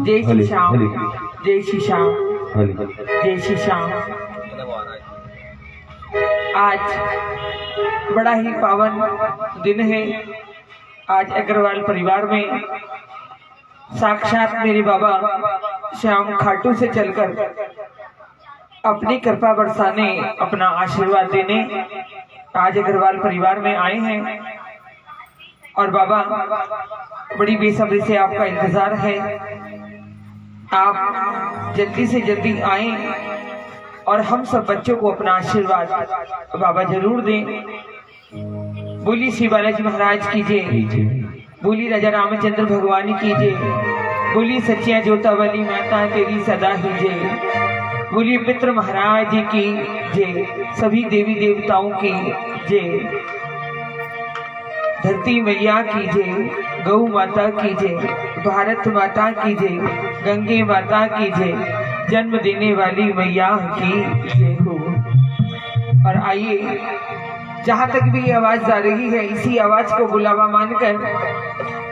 जय श्री श्याम, जय श्री श्याम, जय श्री श्याम। आज बड़ा ही पावन दिन है। आज अग्रवाल परिवार में साक्षात मेरे बाबा श्याम खाटू से चलकर अपनी कृपा बरसाने, अपना आशीर्वाद देने आज अग्रवाल परिवार में आए हैं। और बाबा बड़ी बेसब्री से आपका इंतजार है, आप जल्दी से जल्दी आए और हम सब बच्चों को अपना आशीर्वाद बाबा जरूर दें। बोली श्री बालाजी महाराज की जय, बोली राजा रामचंद्र भगवान की जय, बोली सच्चिया जोता वाली माता तेरी सदा ही जय, बोली मित्र महाराज की जय, सभी देवी देवताओं की जय, धरती मैया की जय, गौ माता की जय, भारत माता की जय, गंगे माता की जय, जन्म देने वाली मैया की जय हो। और आइए, जहाँ तक भी ये आवाज जा रही है, इसी आवाज को बुलावा मानकर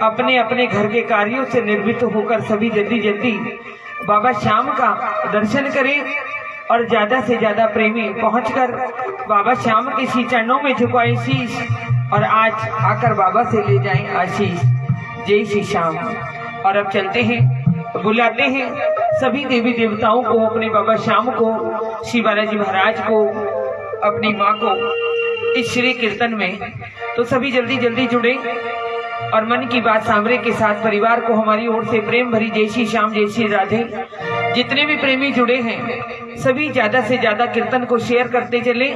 अपने अपने घर के कार्यों से निर्वृत्त होकर सभी जल्दी जल्दी बाबा श्याम का दर्शन करें और ज्यादा से ज्यादा प्रेमी पहुंचकर बाबा श्याम के श्री चरणों में झुकाए शीश और आज आकर बाबा से ले जाएं आशीष। जय श्री श्याम। और अब चलते हैं, बुलाते हैं सभी देवी देवताओं को, अपने बाबा श्याम को, श्री बालाजी महाराज को, अपनी माँ को इस श्री कीर्तन में। तो सभी जल्दी जल्दी जुड़े और मन की बात सांवरे के साथ परिवार को हमारी ओर से प्रेम भरी जय श्री श्याम, जय श्री राधे। जितने भी प्रेमी जुड़े हैं सभी ज्यादा से ज्यादा कीर्तन को शेयर करते चले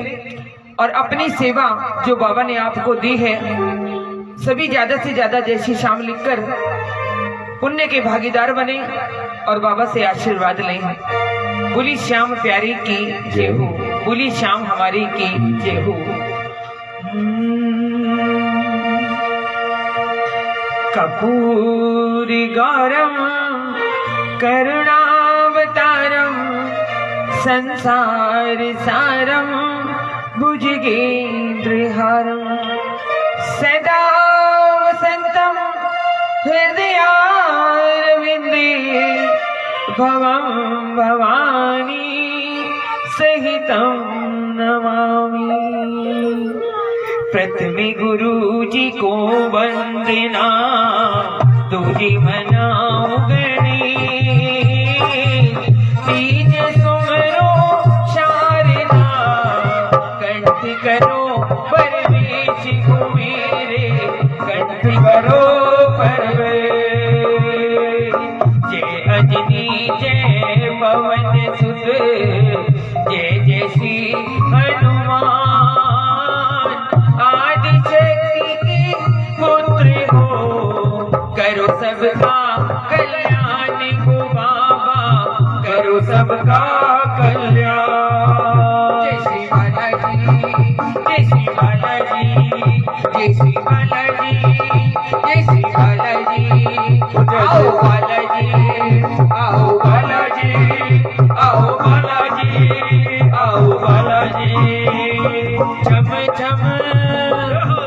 और अपनी सेवा जो बाबा ने आपको दी है सभी ज्यादा से ज्यादा जय श्री श्याम लिखकर पुण्य के भागीदार बने और बाबा से आशीर्वाद लें। बोली श्याम प्यारी की जय हो, बोली श्याम हमारी की जय हो। कपूरी गौरम करुणावतारम संसार सारम भुजगेन्द्रहारम सदा वसंतम हृदयारविंदे भवं भवानी सहितं नमामि। प्रथमे गुरु जी को वंदना, दूजी मनाओ गणेश, तीजे सुमरो शारदा, कंठ करो परवेश को मेरे, कंठ करो परवेश। जय अंजनी जय पवन सुत, जय जय श्री हनुमान, आदि शक्ति की पुत्र हो, करो सबका कल्याण हो बाबा, करो सबका कल्याण। जय श्री बालाजी, जय श्री बालाजी, जय श्री बालाजी, जय श्री बालाजी। आओ बालाजी, आओ बालाजी, आओ बालाजी, आओ बालाजी। छम छम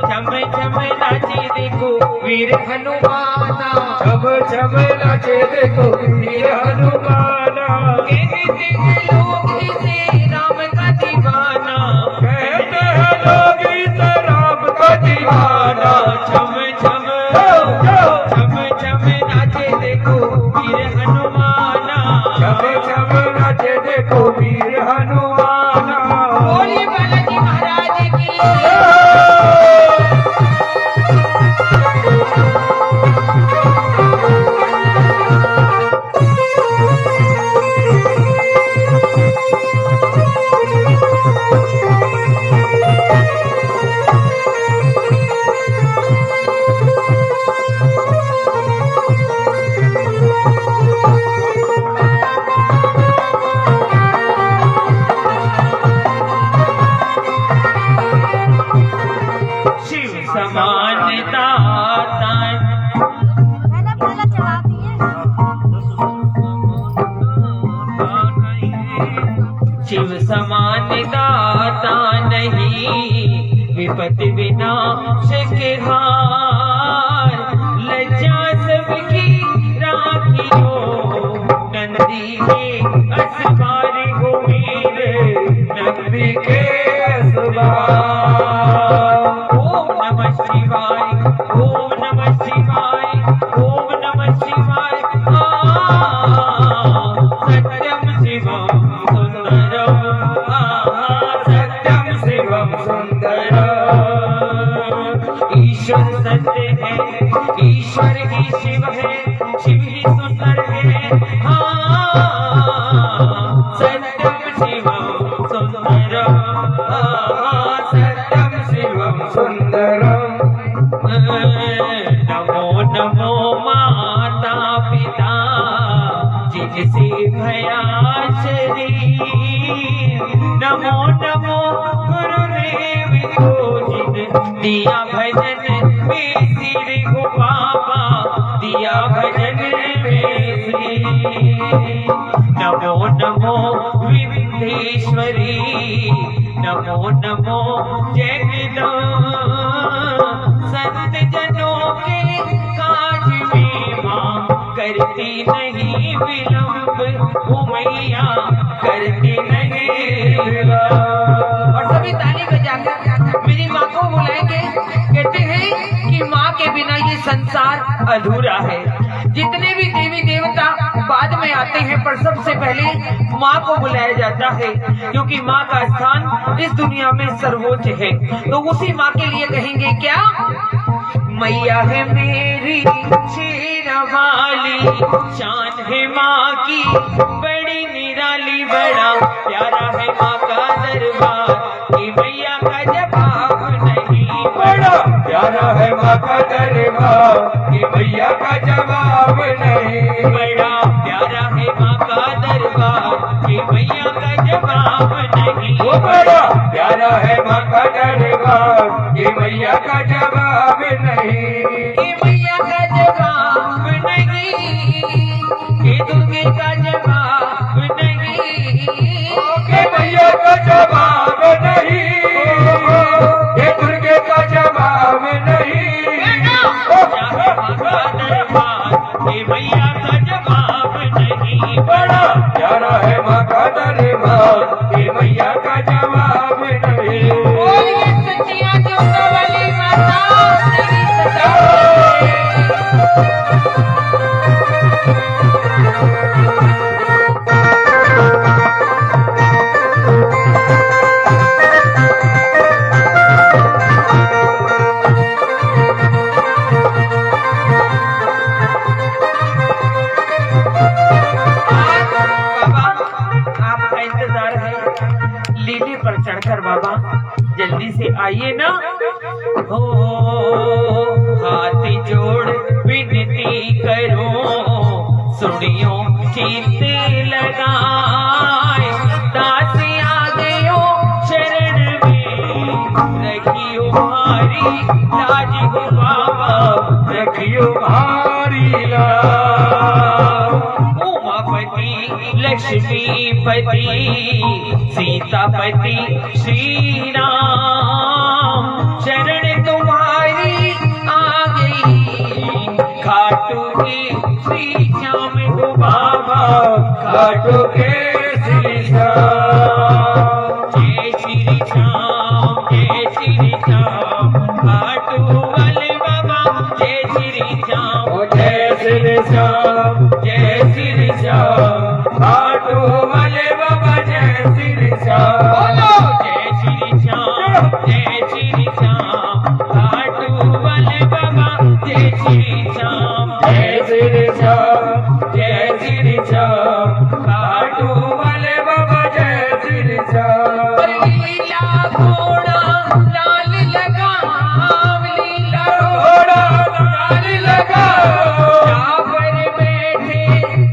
छम छम नाचे देखो वीर हनुमाना, छम छम नाचे देखो वीर हनुमाना। कहते हैं लोग इसे राम का दीवाना, कहते हैं लोग इसे राम का दीवाना। छम छम छम छम नाचे देखो वीर हनुमाना, छम छम नाचे देखो वीर हनुमाना। बोली बालाजी महाराज की। शिव समान दाता नहीं, विपत्ति विनाश के हार, लज्जा सबकी राखियो, नंदी के असवार हो वीर, नंदी के असवार। ओम नमः शिवाय, ओम नमः शिवाय, ओम नमः शिवाय। सत्यम शिवम सुंदरम, सत्यम शिवम सुंदरम। ईश्वर सत्य है, ईश्वर ही शिव है, शिव ही सुंदर है। सत्यम शिवम सुंदरम, सत्यम शिवम सुंदरम। नमो नमो माता पिता, जिनसे भया शरीर, नमो नमो गुरुदेव को, जिन दिया भजन में सिर को बाबा, दिया भजन में सिर। नमो नमो विंध्येश्वरी, नमो नमो जगदम्ब, संत जनों के काज में मां करती नहीं विलंब, ओ मैया करती नहीं विलंब। और सभी ताली बजाकर मेरी माँ को बुलाएंगे। कहते हैं कि माँ के बिना ये संसार अधूरा है। जितने भी देवी देवता बाद में आते हैं, पर सबसे पहले माँ को बुलाया जाता है, क्योंकि माँ का स्थान इस दुनिया में सर्वोच्च है। तो उसी माँ के लिए कहेंगे क्या? मैया है मेरी शेरवाली, शान है माँ की बड़ी निराली, बड़ा प्यारा है माँ का दरबार, कि मैया का जवाब नहीं। बड़ा प्यारा है माँ का दरबार, कि मैया का जवाब नहीं। बड़ा प्यारा है माँ का दरबार, कि मैया का जवाब नहीं। वो बड़ा प्यारा है माँ का दरबार, कि मैया का जवाब नहीं। कि मैया का जवाब नहीं, कि दुर्गे का जवाब नहीं। कि मैया का जवाब नहीं, कि दुर्गे का जवाब नहीं। मैया का जवाब नहीं। बड़ा प्यारा है माँ का दरबार, कि मैया का जवाब नहीं। बोलिए सच्चिया जोता वाली माता तेरी सदा। आपका इंतजार है लीले पर चढ़कर बाबा, जल्दी से आइए ना। हो हाथ जोड़ विनती करो, सुनियो कीर्ति लगाए, दास आ गयो शरण में, रखियो भारी लाज हो बाबा, रखियो भारी लाज। उमापति लक्ष्मीपति सीतापति श्री राम, शरण तुम्हारी आ गई, खाटू की श्री श्याम को बाबा, खाटू के श्री श्याम। जय श्री श्याम, जय श्री श्याम, खाटू वाले बाबा जय श्री श्याम। जय श्री श्याम, जय श्री श्याम, खाटू वाले बाबा जय श्री श्याम। बोलो जय श्री श्याम, जय श्री श्याम, खाटू वाले बाबा जय श्री श्याम। जय श्री श्याम, जय श्री श्याम, खाटू वाले बाबा जय श्री श्याम। लीला घोड़ा लाल लगाओ, लीला घोड़ा लाल लगाओ, पर बैठे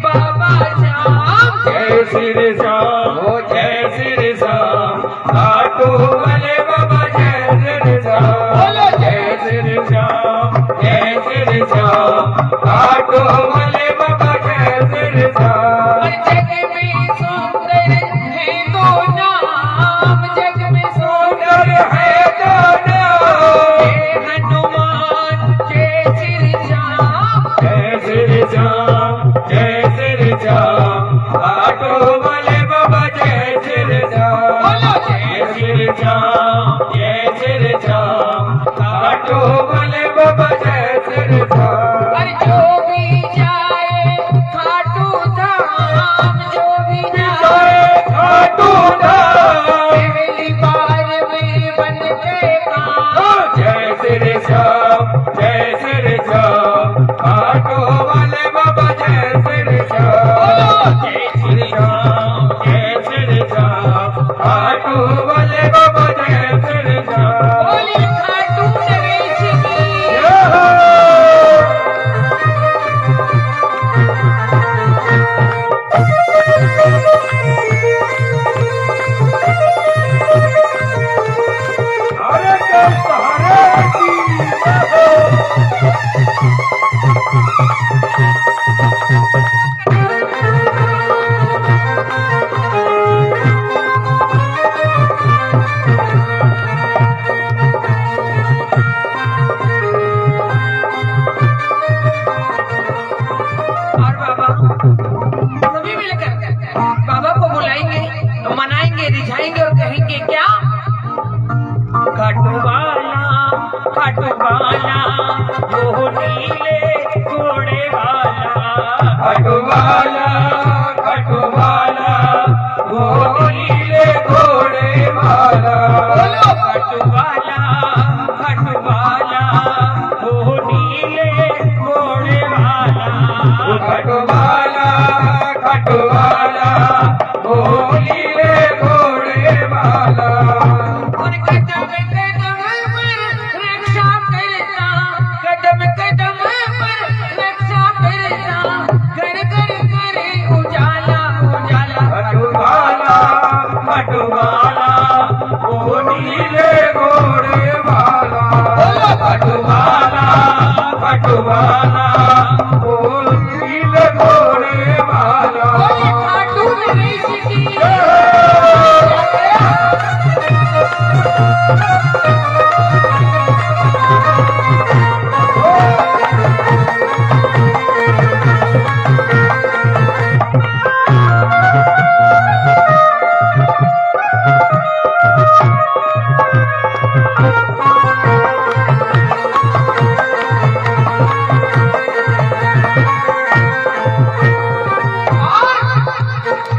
बाबा श्याम। जय श्री श्याम, ओ जय श्री श्याम, खाटू वाले बाबा जय श्री श्याम। बोलो जय श्री श्याम, जय श्री श्याम, खाटू वाले बाबा जय श्री श्याम। जग में सुंदर है दो खाटू वाले बाबा जय श्री राम। बोली खाटू नरेश की। जय हो। हरे कृष्ण हरे की जय हो। और बाबा सभी मिलकर बाबा को बुलाएंगे, मनाएंगे, रिझाएंगे और कहेंगे क्या? खाटू वाला वो नीले घोड़े वाला। खाटू वाला वो नीले घोड़े वाला। बोलो खाटू वाला वो नीले घोड़े वाला। खाटू वाला वो नीले घोड़े वाला। और कदम कदम पर रक्षा करता, कदम कदम पर रक्षा करता, घर घर करे उजाला उजाला। खाटू वाला वो नीले घोड़े वाला। खाटू वाला वो नीले घोड़े वाला। बोले खाटू नरेश की।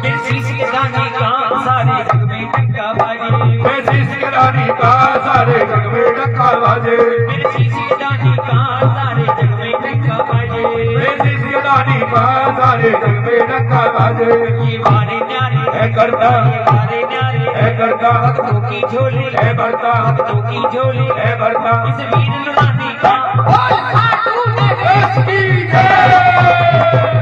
मेरे शीश के दाने का सारे जग में टक्का बाजे। मैं शीश के रानी का सारे जग में टक्का बाजे। मेरे शीश के दाने का सारे जग में टक्का बाजे। मैं शीश के रानी का सारे जग में टक्का बाजे। ये वारे न्यारे है करता ये वारे न्यारे है करता भक्तों की झोली है भरता भक्तों की झोली है भरता। इस वीर नुरानी का बोल खाटू नरेश की।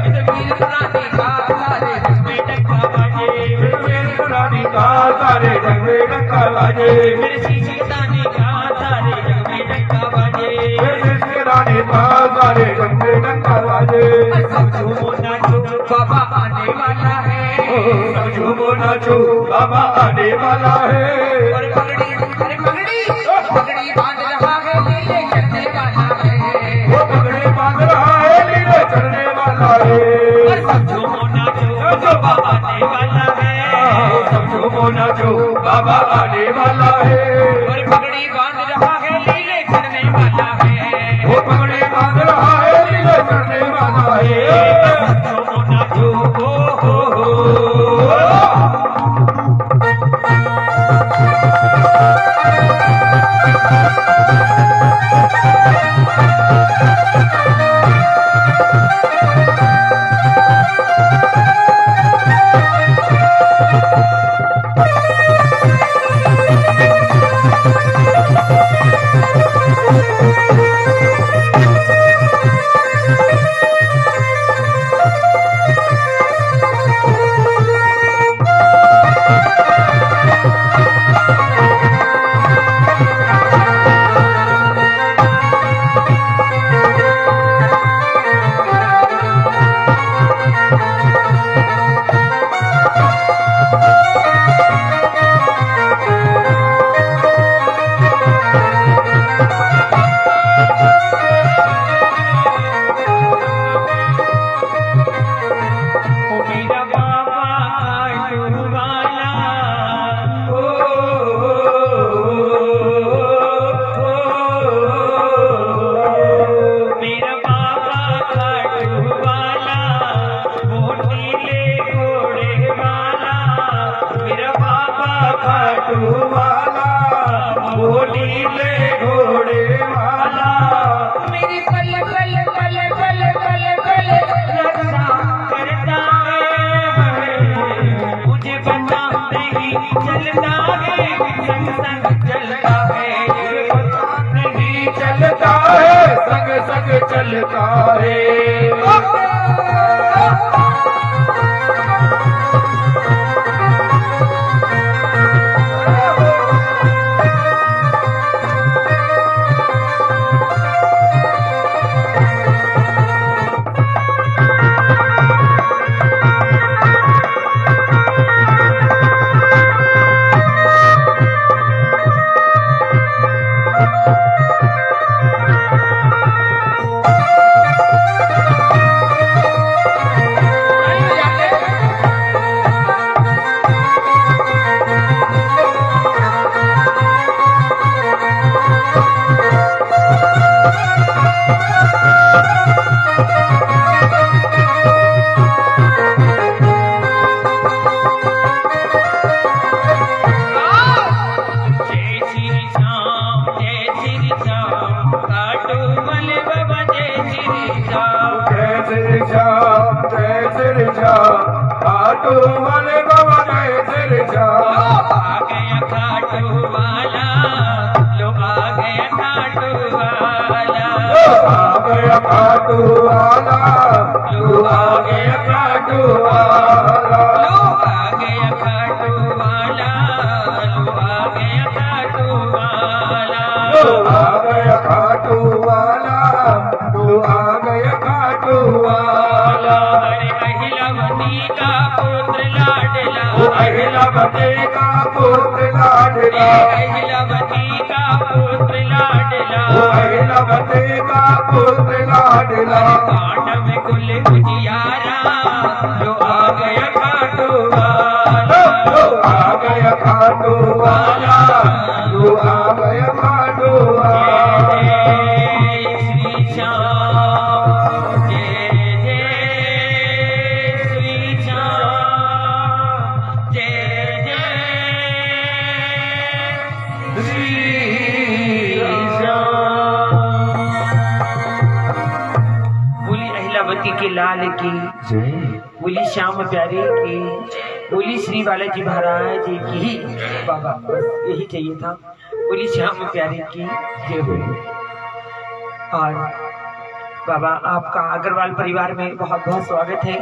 इस वीर नुरानी का सारे जग में टक्का बाजे। मेरी रानी का सारे जग में टक्का बाजे। मेरे शीश के दाने का सारे जग में टक्का बाजे। मैं शीश के रानी का सारे जग में टक्का बाजे। सब झूमो नाचो बाबा आने वाला है। सब झूमो नाचो बाबा आने वाला है। और पगड़ी अरे पगड़ी बांध रहा है, नीले चढ़ने वाला है। वो पगड़ी बांध रहा है नीले चढ़ने वाला है। और सब झूमो नाचो बाबा आने वाला है। सब झूमो नाचो बाबा आने वाला है। और पगड़ी बांध रहा है, नीले चढ़ने वाला है। वो पगड़ी बांध रहा है नीले चढ़ने वाला है। सब झूमो नाचो हो। चलता है अहिलावती का पुत्र लाडला, अहिलावती का पुत्र लाडला, अहिलावती का पुत्र लाडला, कांड में कुल उजियारा, जो आ गया खाटू वाला, आ गया खाटू वाला, तू आ गया खाटू वाला। जय श्री श्याम, जय जय श्री श्याम, जय जय श्री श्याम। बोली अहिलावती के लाल की, बोली श्याम प्यारे की, बोली श्री बालाजी महाराज की। बाबा बस यही चाहिए था। बोली श्याम प्यारे की जय हो। और बाबा आपका अग्रवाल परिवार में बहुत बहुत स्वागत है।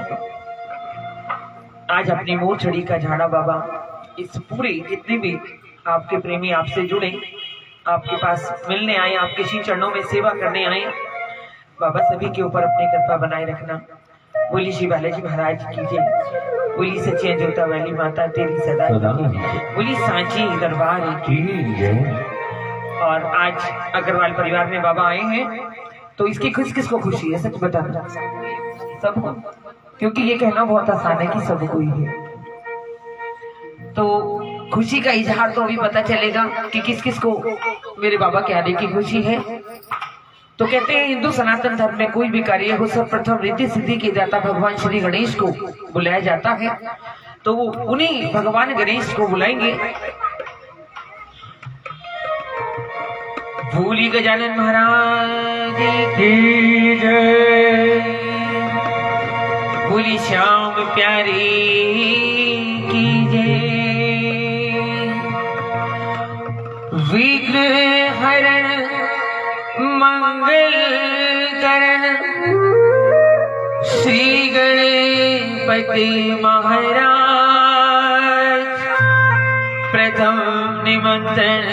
आज अपनी मोर छड़ी का झाड़ा बाबा इस पूरे जितने भी आपके प्रेमी आपसे जुड़े, आपके पास मिलने आए, आपके श्री चरणों में सेवा करने आए, बाबा सभी के ऊपर अपनी कृपा बनाए रखना। बोली श्री बालाजी महाराज की जय। बोली सच्ची जोता वाली माता तेरी सदा की। बोली सांची दरबार की जय। और आज अग्रवाल परिवार में बाबा आए हैं तो इसकी किसको खुशी है, सच बताना सबको, क्योंकि ये कहना बहुत आसान है कि सबको ही है। तो खुशी का इजहार तो अभी पता चलेगा कि किस किस को मेरे बाबा के आने की खुशी है। तो कहते हैं हिंदू सनातन धर्म में कोई भी कार्य हो सर्वप्रथम रिद्धि सिद्धि के दाता भगवान श्री गणेश को बुलाया जाता है। तो वो उन्हीं भगवान गणेश को बुलाएंगे। भूली गजानन महाराज की जय। भूली श्याम प्यारी की जय। विघ्न हरण मंगल करण श्री गणपति महाराज। प्रथम निमंत्रण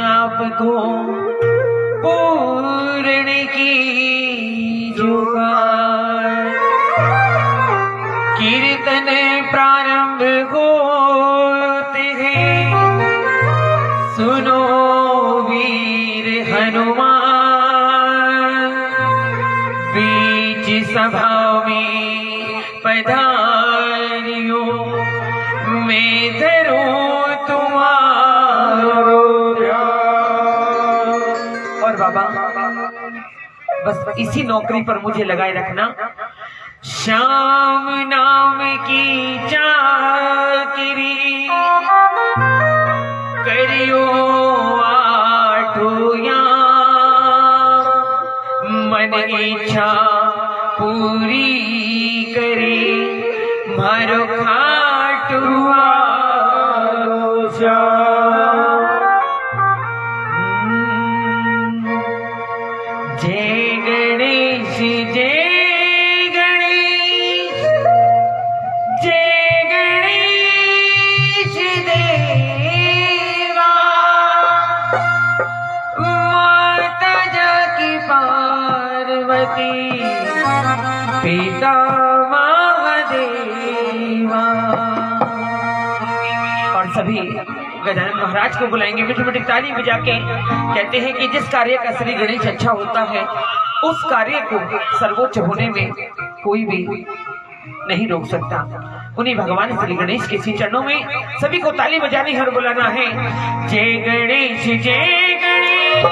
आपको पूर्ण की जुगार। कीर्तन प्रारंभ होते हैं, सुनो वीर हनुमान। बीच सभा में पधारियो, मैं धरूं तुम्हारो ध्यान। और बाबा बस इसी नौकरी पर मुझे लगाए रखना। श्याम नाम की चाकरी करियो आठोया, मन इच्छा पूरी करे मारो खाटुआ जय गणेश जय गणेश जय गणेश देवा। माता जाकी पार्वती पिता महादेवा। और सभी गजानन महाराज को बुलाएंगे मीठी मीठी ताली बजा के। कहते हैं कि जिस कार्य का श्री गणेश अच्छा होता है उस कार्य को सर्वोच्च होने में कोई भी नहीं रोक सकता। उन्हीं भगवान श्री गणेश के श्री चरणों में सभी को ताली बजानी हर बुलाना है। जय गणेश जय गणेश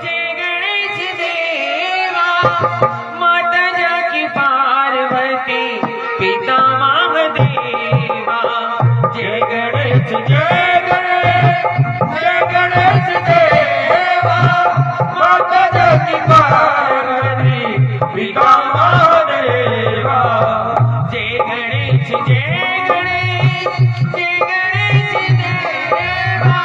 जय गणेश देवा। माता जाकी पार्वती पिता महादेवा। जय गणेश जय गणेश देवा। माता जाकी पार्वती पिता महादेवा। जय गणेश जय गणेश जय गणेश देवा।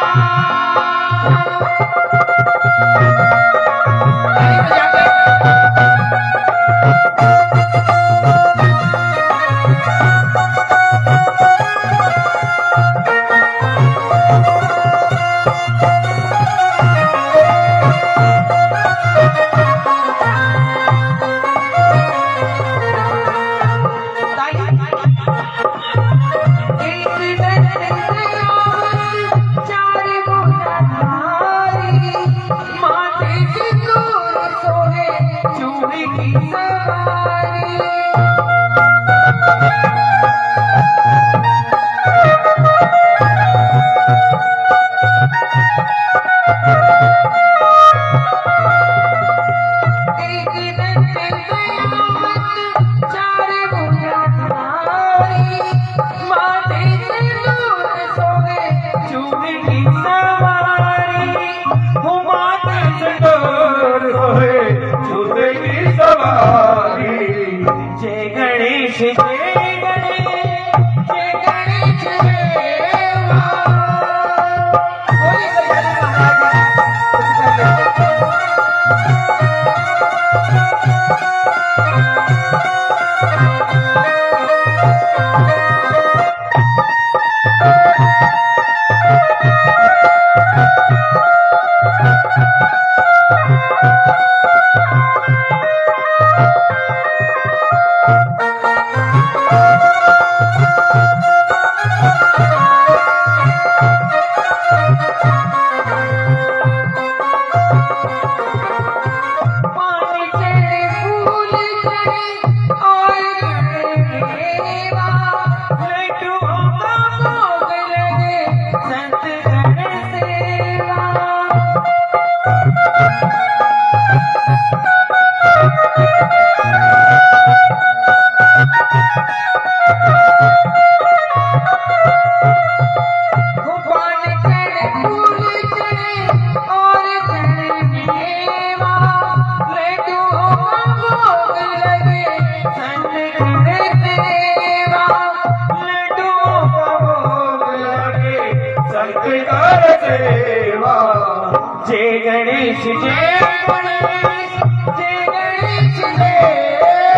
जय गणेश जय गणेश जय गणेश देवा।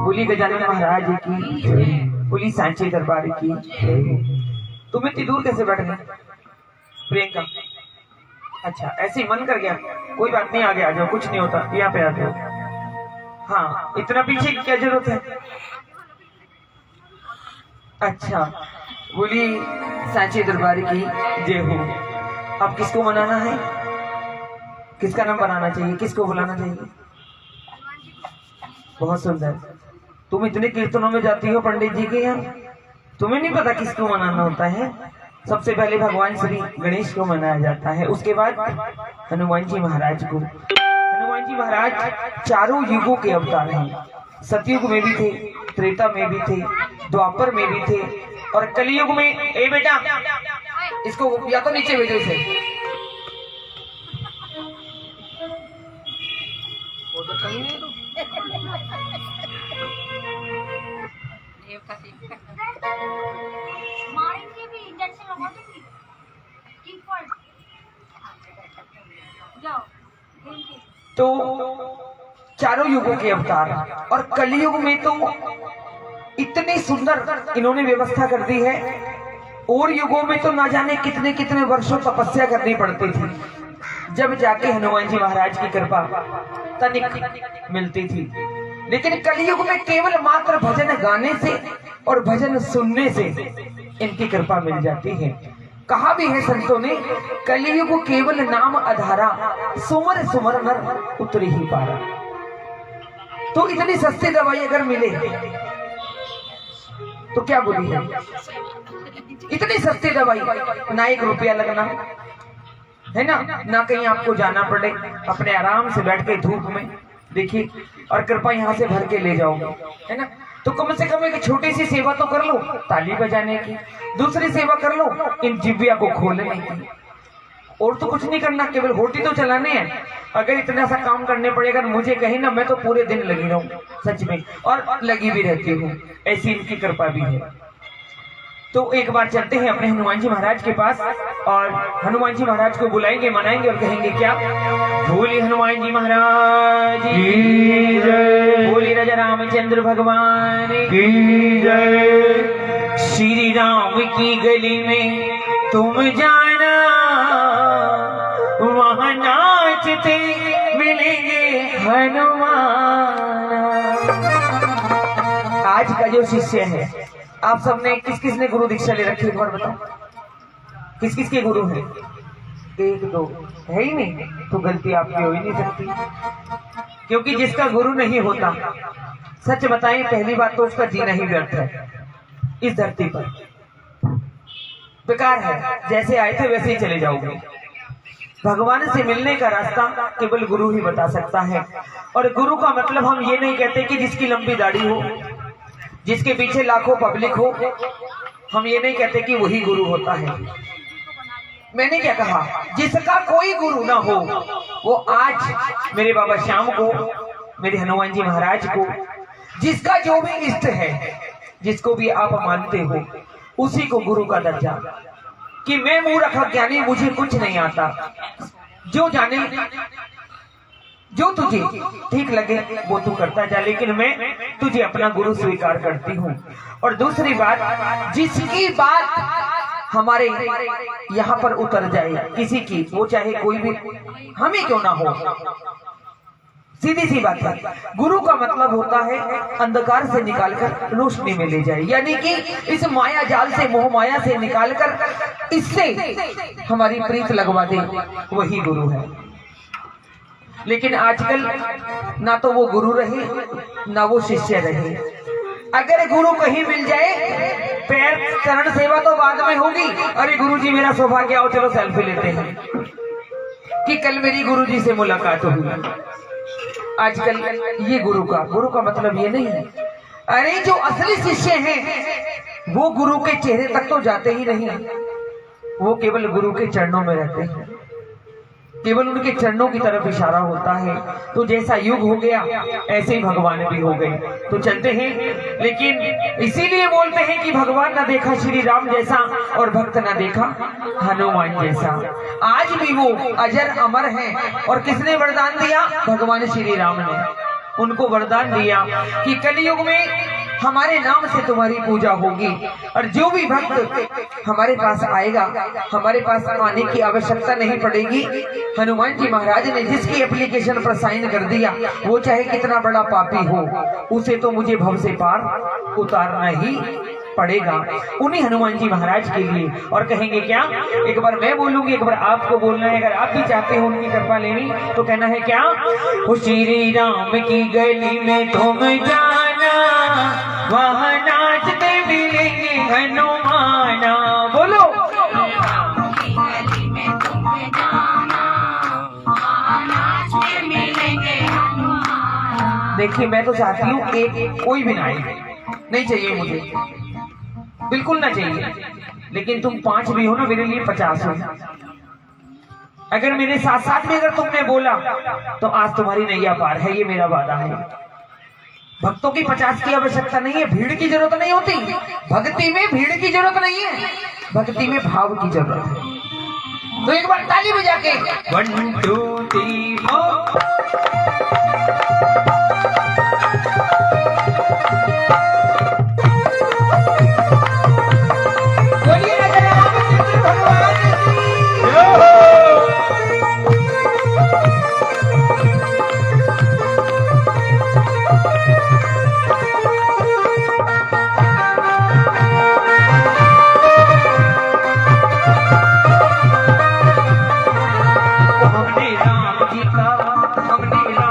बोली गजानन महाराज की, बोली सांची दरबार की। तुम इतनी दूर कैसे बैठ गए प्रियंका? अच्छा ऐसे ही मन कर गया, कोई बात नहीं, आगे आ जाओ, कुछ नहीं होता, यहाँ पे आ जाओ। हाँ इतना पीछे की क्या जरूरत है? अच्छा बोली सांची दरबार की जय हो। अब किसको मनाना है, किसका नाम बनाना चाहिए, किसको बुलाना चाहिए? बहुत सुंदर। तुम इतने कीर्तनों में जाती हो पंडित जी के यहाँ, तुम्हें नहीं पता किसको मनाना होता है? सबसे पहले भगवान श्री गणेश को मनाया जाता है, उसके बाद हनुमान जी महाराज को। हनुमान जी महाराज चारों युगों के अवतार हैं। सतयुग में भी थे, त्रेता में भी थे, द्वापर में भी थे और कलयुग में। ए बेटा इसको या तो नीचे भेजो इसे। मारेंगे भी, इंजेक्शन लगा दूंगी। ठीक पर जाओ। तो चारों युगों के अवतार, और कलयुग में तो इतनी सुंदर इन्होंने व्यवस्था कर दी है। और युगों में तो ना जाने कितने कितने वर्षों तपस्या करनी पड़ती थी, जब जाके हनुमान जी महाराज की कृपा तनिक मिलती थी। लेकिन कलयुग में केवल मात्र भजन गाने से और भजन सुनने से इनकी कृपा मिल जाती है। कहा भी है संतों ने, कलयुग केवल नाम आधारा, सुमर सुमर नर उतरी ही पारा। तो इतनी सस्ती दवाई अगर मिले तो क्या बुरी है? इतनी सस्ती दवाई, ना 1 रुपया लगना है ना कहीं आपको जाना पड़े, अपने आराम से बैठ के धूप में देखिए और कृपा यहाँ से भर के ले जाओगे, है ना। तो कम से कम एक छोटी सी सेवा तो कर लो, ताली बजाने की। दूसरी सेवा कर लो, इन जिब्बिया को खोलने की। और तो कुछ नहीं करना, केवल होटी तो चलाने हैं। अगर इतना सा काम करने पड़ेगा मुझे कहीं ना, मैं तो पूरे दिन लगी रहूं सच में, और लगी भी रहती हूँ, ऐसी इनकी कृपा भी है। तो एक बार चलते हैं अपने हनुमान जी महाराज के पास और हनुमान जी महाराज को बुलाएंगे, मनाएंगे और कहेंगे क्या, बोली हनुमान जी महाराज की जय, बोली राजा रामचंद्र भगवान की जय। श्री राम की गली में तुम जाना, वहां नाचते मिलेंगे हनुमान। आज का जो शिष्य है, आप सबने किस किस ने गुरु दीक्षा ले रखी है, एक बार बताओ, किस किस के गुरु हैं? एक दो है ही नहीं, तो गलती आपकी हो ही नहीं सकती, क्योंकि जिसका गुरु नहीं होता, सच बताएं पहली बात तो उसका जीना ही व्यर्थ है। इस धरती पर बेकार है, जैसे आए थे वैसे ही चले जाओगे। भगवान से मिलने का रास्ता केवल गुरु ही बता सकता है। और गुरु का मतलब हम ये नहीं कहते कि जिसकी लंबी दाढ़ी हो, जिसके पीछे लाखों पब्लिक हो, हम ये नहीं कहते कि वही गुरु होता है। मैंने क्या कहा, जिसका कोई गुरु ना हो, वो आज मेरे बाबा श्याम को, मेरे हनुमान जी महाराज को, जिसका जो भी इष्ट है, जिसको भी आप मानते हो, उसी को गुरु का दर्जा। कि मैं मूर्ख अज्ञानी, मुझे कुछ नहीं आता, जो जाने जो तुझे ठीक लगे वो तू करता जा, लेकिन मैं तुझे अपना गुरु स्वीकार करती हूँ। और दूसरी बात, जिसकी बात हमारे यहाँ पर उतर जाए किसी की, वो चाहे कोई भी, हमें क्यों ना हो, सीधी सी बात है। गुरु का मतलब होता है अंधकार से निकालकर रोशनी में ले जाए, यानी कि इस माया जाल से, मोह माया से निकालकर इससे हमारी प्रीत लगवा दे, वही गुरु है। लेकिन आजकल ना तो वो गुरु रहे, ना वो शिष्य रहे। अगर गुरु कहीं मिल जाए, पैर चरण सेवा तो बाद में होगी, अरे गुरुजी मेरा सौभाग्य, आओ चलो सेल्फी लेते हैं, कि कल मेरी गुरुजी से मुलाकात हुई। आजकल ये गुरु का मतलब ये नहीं है। अरे जो असली शिष्य हैं, वो गुरु के चेहरे तक तो जाते ही नहीं, वो केवल गुरु के चरणों में रहते हैं, केवल उनके चरणों की तरफ इशारा होता है। तो जैसा युग हो गया, ऐसे ही भगवान भी हो गए। तो चलते हैं, लेकिन इसीलिए बोलते हैं कि भगवान न देखा श्री राम जैसा और भक्त न देखा हनुमान जैसा। आज भी वो अजर अमर हैं। और किसने वरदान दिया? भगवान श्री राम ने उनको वरदान दिया कि कलयुग में हमारे नाम से तुम्हारी पूजा होगी, और जो भी भक्त हमारे पास आएगा, हमारे पास आने की आवश्यकता नहीं पड़ेगी। हनुमान जी महाराज ने जिसकी एप्लीकेशन पर साइन कर दिया, वो चाहे कितना बड़ा पापी हो, उसे तो मुझे भव से पार उतारना ही पड़ेगा। उन्हीं हनुमान जी महाराज के लिए। और कहेंगे क्या? एक बार मैं बोलूंगी, एक बार आपको बोलना है। अगर आप भी चाहते हो उनकी कृपा लेनी, तो कहना है क्या? ओ श्री राम की गली में तुम जाना, वहाँ नाचते मिलेंगे हनुमाना। बोलो। देखिए, मैं तो चाहती हूँ एक कोई भी ना आए, नहीं चाहिए मुझे, बिल्कुल ना चाहिए। लेकिन तुम 5 भी हो ना, मेरे लिए 50 हो। अगर मेरे साथ साथ में अगर तुमने बोला, तो आज तुम्हारी नैया पार है, ये मेरा वादा है। भक्तों की 50 की आवश्यकता नहीं है, भीड़ की जरूरत नहीं होती। भक्ति में भीड़ की जरूरत नहीं है, भक्ति में भाव की जरूरत है। तो एक बार ताली बजा के 1 2 3 4। हमने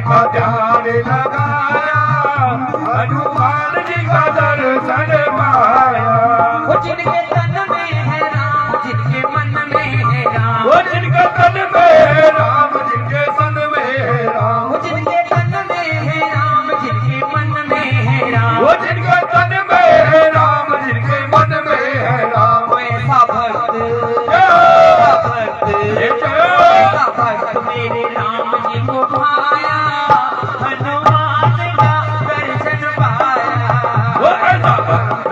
का ध्यान लगाया, हनुमान जी का दर्शन पाया। वो जिनके तन में है राम, जिनके मन में है राम, वो जिनके तन में है राम, जिनके तन में है राम, वो जिनके तन में है राम, जिनके मन में है राम, वो जिनके तन में है राम, जिनके मन में है राम। ऐसा भक्त, ऐसा भक्त मेरे राम जी को पाया, हनुमान का दर्शन पाया। वो ऐसा भक्त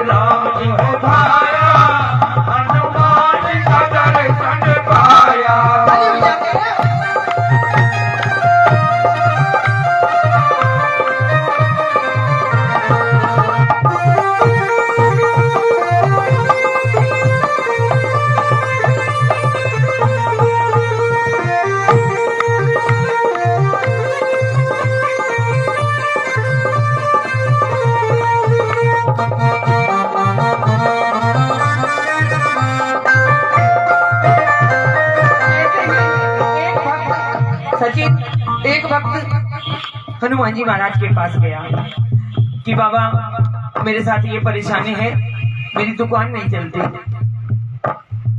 राम जी को पाया, हनुमान जी का दर्शन पाया। सचिन, एक वक्त हनुमान जी महाराज के पास गया कि बाबा मेरे साथ ये परेशानी है, मेरी दुकान नहीं चलती।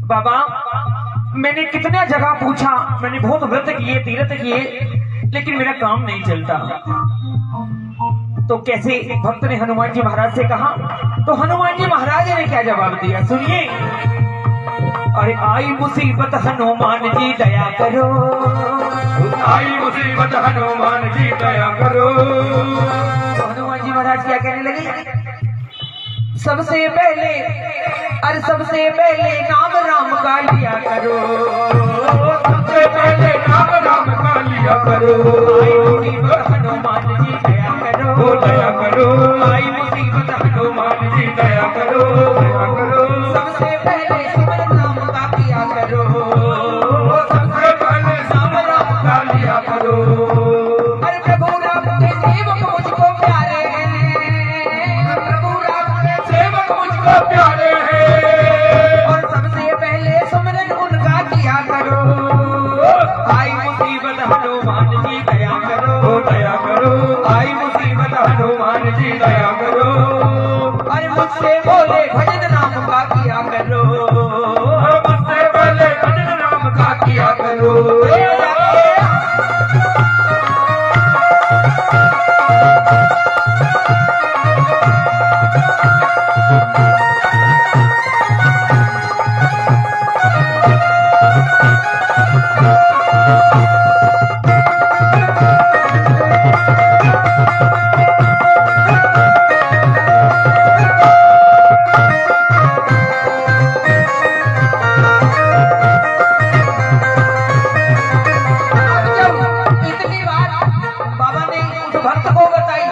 बाबा मैंने कितना जगह पूछा, मैंने बहुत व्रत किए, तीर्थ किए, लेकिन मेरा काम नहीं चलता। तो कैसे भक्त ने हनुमान जी महाराज से कहा, तो हनुमान जी महाराज ने क्या जवाब दिया सुनिए। अरे आई मुसीबत हनुमान जी दया करो, आई मुसीबत हनुमान जी दया करो। तो हनुमान जी महाराज क्या कहने लगे, सबसे पहले अरे सबसे पहले नाम राम का लिया करो, सबसे पहले नाम राम का लिया करो। आई मुसीबत हनुमान जी दया करो, दया करो। आई मुसीबत हनुमान जी दया करो, दया करो। सबसे पहले सिमरन नाम का किया करो, सबसे पहले नाम राम का लिया करो। अरे प्रभु राम के सेवक मुझको प्यारे हैं, प्रभु राम के सेवक मुझको प्यारे हैं, और सबसे पहले सुमरन उनका किया करो। आई मुसीबत हनुमान जी दया करो, दया करो। आई मुसीबत हनुमान जी दया करो। अरे मुझसे बोले भजन नाम का किया करो, सबसे पहले भजन नाम का किया करो। इतनी बात बाबा ने उस भक्त को बताई,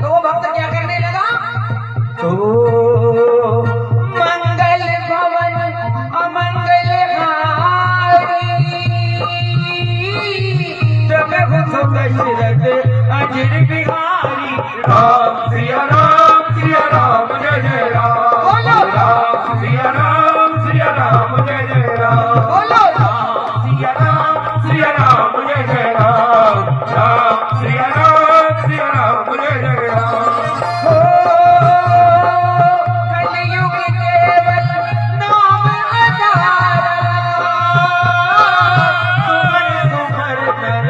तो वो भक्त क्या करने लगा, तो मंगल भवन अमंगल हारी, जब दशरथ अजर बिहारी। राम सिया राम, सिया राम जय जय राम। बोलो। राम सिया राम, सिया राम जय जय राम। बोलो सिया राम, सिया राम जय जय राम। राम सिया राम, सिया राम जय जय राम। हो कलयुग केवल नाम आधार, सुमर कर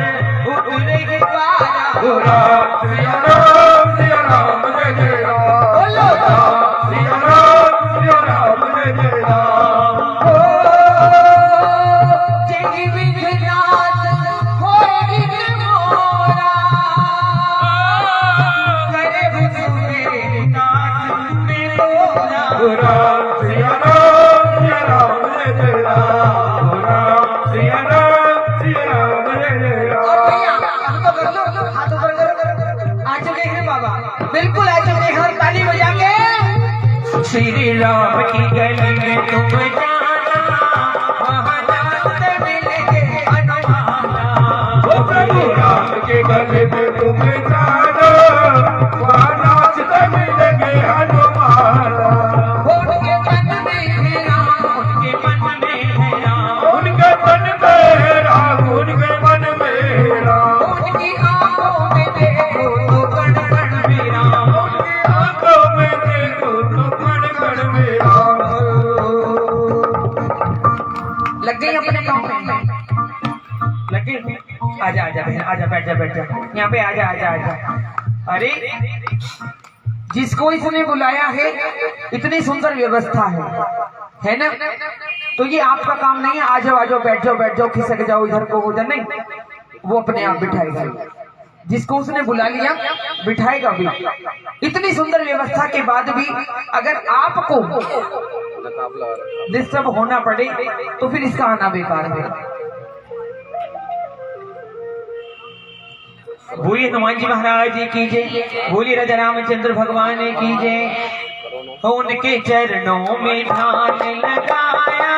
उतरे पारा। राम सिया राम, सिया राम जय जय राम। बोलो। राम सिया राम, सिया राम जय जय राम। जय विघ्नाथ होय विघ्न मोरा, करे हुजूर नाथ में तोरा। राम सिया राम, सिया राम जय जय राम। राम सिया राम, सिया राम जय जय और राम। भैया हाथ तो कर लो, हाथ ऊपर करो, आ चुके हैं बाबा, बिल्कुल आ चुके हैं, ताली बजा के। श्री राम की गली में तुम जाना, वहाँ नाथ मिलेंगे हनुमाना। ओ प्रभु राम के गले में तुम जाना, वहाँ नाचते मिलेंगे हनुमाना। उनके मन में है राम, उनके मन में है राम, उनके मन में राम, उनके मन में राम। उनकी लग गई अपने काम में? लग गई? आजा आजा बहन, आजा, बैठ जा, बैठ जा, यहाँ पे आजा आजा आजा। अरे जिसको इसने बुलाया है, इतनी सुंदर व्यवस्था है ना? तो ये आपका काम नहीं है। आ जाओ आ जाओ, बैठ जाओ बैठ जाओ, खिसक जाओ इधर को उधर, नहीं, वो अपने आप बिठाएगा। जिसको उसने बुला लिया बिठाएगा भी। इतनी सुंदर व्यवस्था के बाद भी अगर आपको डिस्टर्ब होना पड़े तो फिर इसका आना बेकार है। बोलिए हनुमान जी महाराज की जय, बोलिए राजा रामचंद्र भगवान की जय। उनके चरणों में ध्यान लगाया,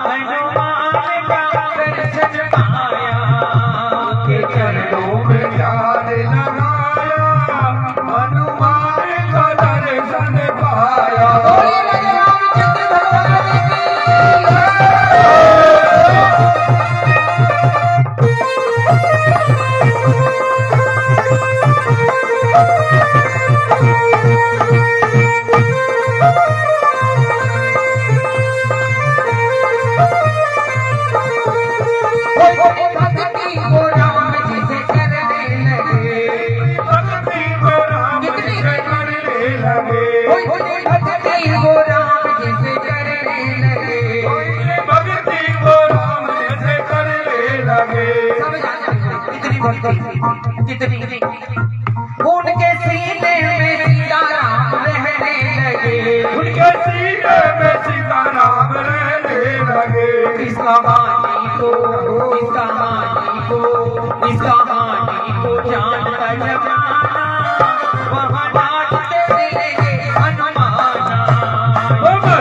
हनुमान का दर्शन पाया। के चरणों में ध्यान लगाया, हनुमान का दर्शन पाया। बोलिए राजा रामचंद्र भगवान की उनके सीने में सीताराम रहने लगे, उनके सीने में सीताराम रहने लगे। इसका हानि को जानता जमाना, वहाँ नाचते मिलेंगे हनुमाना।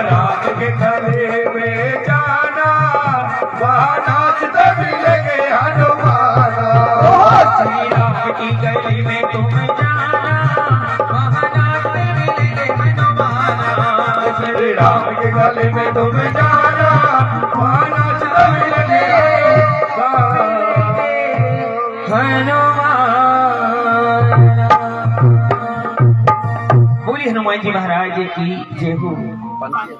राम के गले में जाना, वहाँ नाचते मिलेंगे हनुमाना। श्री राम की गली में तुम जाना, वहाँ नाचते मिलेंगे हनुमाना। श्री राम के गले में तुम जाना, वहाँ नाचते मिलेंगे बोलिए हनुमान जी महाराज की जय हो।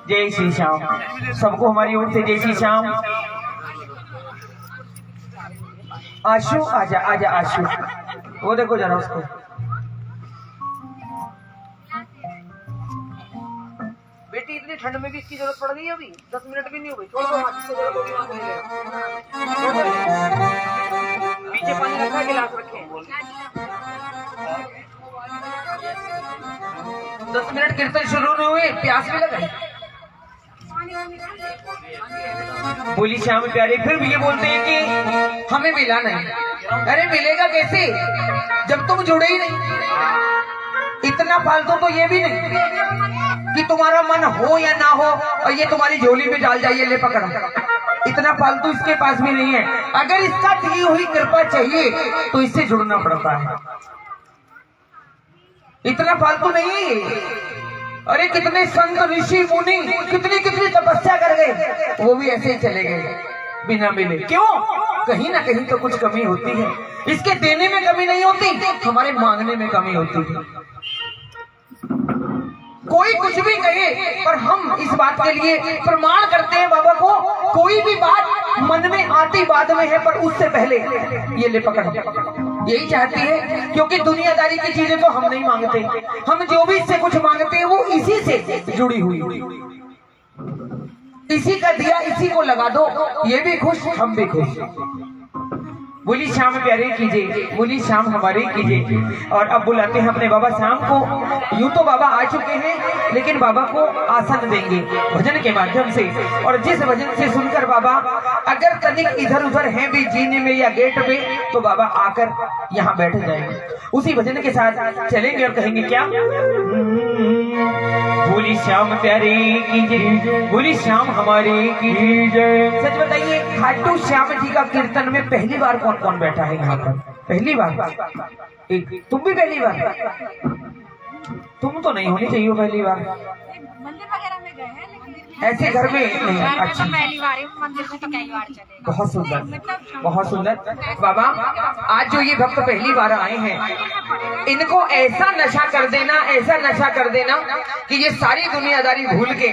जय श्री श्याम। सबको हमारी ओर से जय श्री श्याम। आशु आजा आजा आशु, वो देखो जरा उसको। बेटी इतनी ठंड में भी इसकी जरूरत पड़ गई अभी 10 मिनट भी नहीं हुए। छोड़ दो हाथ से, पीछे पानी रखा है, गिलास रखे हैं। 10 मिनट कीर्तन शुरू नहीं हुए, प्यास भी लगा। बोली श्याम प्यारे फिर भी ये बोलते हैं कि हमें मिला नहीं। अरे मिलेगा कैसे जब तुम जुड़े ही नहीं। इतना फालतू तो ये भी नहीं कि तुम्हारा मन हो या ना हो और ये तुम्हारी झोली में डाल जाइए, ले पकड़ा। इतना फालतू इसके पास भी नहीं है। अगर इसका दी हुई कृपा चाहिए तो इससे जुड़ना पड़ता है। इतना फालतू नहीं। अरे कितने संत ऋषि मुनि कितनी कितनी तपस्या कर गए, वो भी ऐसे ही चले गए बिना मिले। क्यों? कहीं ना कहीं तो कुछ कमी होती है। इसके देने में कमी नहीं होती, हमारे मांगने में कमी होती है। कोई कुछ भी कहे पर हम इस बात के लिए प्रमाण करते हैं बाबा को, कोई भी बात मन में आती बाद में है, पर उससे पहले ये ले पकड़। यही चाहती है, क्योंकि दुनियादारी की चीजें तो हम नहीं मांगते। हम जो भी इससे कुछ मांगते हैं वो इसी से जुड़ी हुई, इसी का दिया इसी को लगा दो, ये भी खुश हम भी खुश। बोली श्याम प्यारे कीजिए, बोली श्याम हमारे कीजिए। और अब बुलाते हैं अपने बाबा श्याम को। यूं तो बाबा आ चुके हैं, लेकिन बाबा को आसन देंगे भजन के माध्यम से। और जिस भजन से सुनकर बाबा अगर तनिक इधर उधर हैं भी जीने में या गेट पे, तो बाबा आकर यहाँ बैठ जाएंगे। उसी भजन के साथ चलेंगे और कहेंगे क्या? बोली श्याम प्यारे कीजिए, बोली श्याम हमारे कीजिए। सच बताइए, खाटू श्याम जी का कीर्तन में पहली बार कौन कौन बैठा है यहाँ पर? पहली बार? तुम भी पहली बार? तुम तो नहीं होनी चाहिए पहली बार। मंदिर वगैरह में गए हैं लेकिन ऐसे घर में नहीं। मैं तो अच्छा, पहली बार हूँ मंदिर में, तो कई बार चले। बहुत सुंदर, मतलब बहुत सुंदर। बाबा, आज जो ये भक्त पहली बार आए हैं, इनको ऐसा नशा कर देना, ऐसा नशा कर देना कि ये सारी दुनियादारी भूल के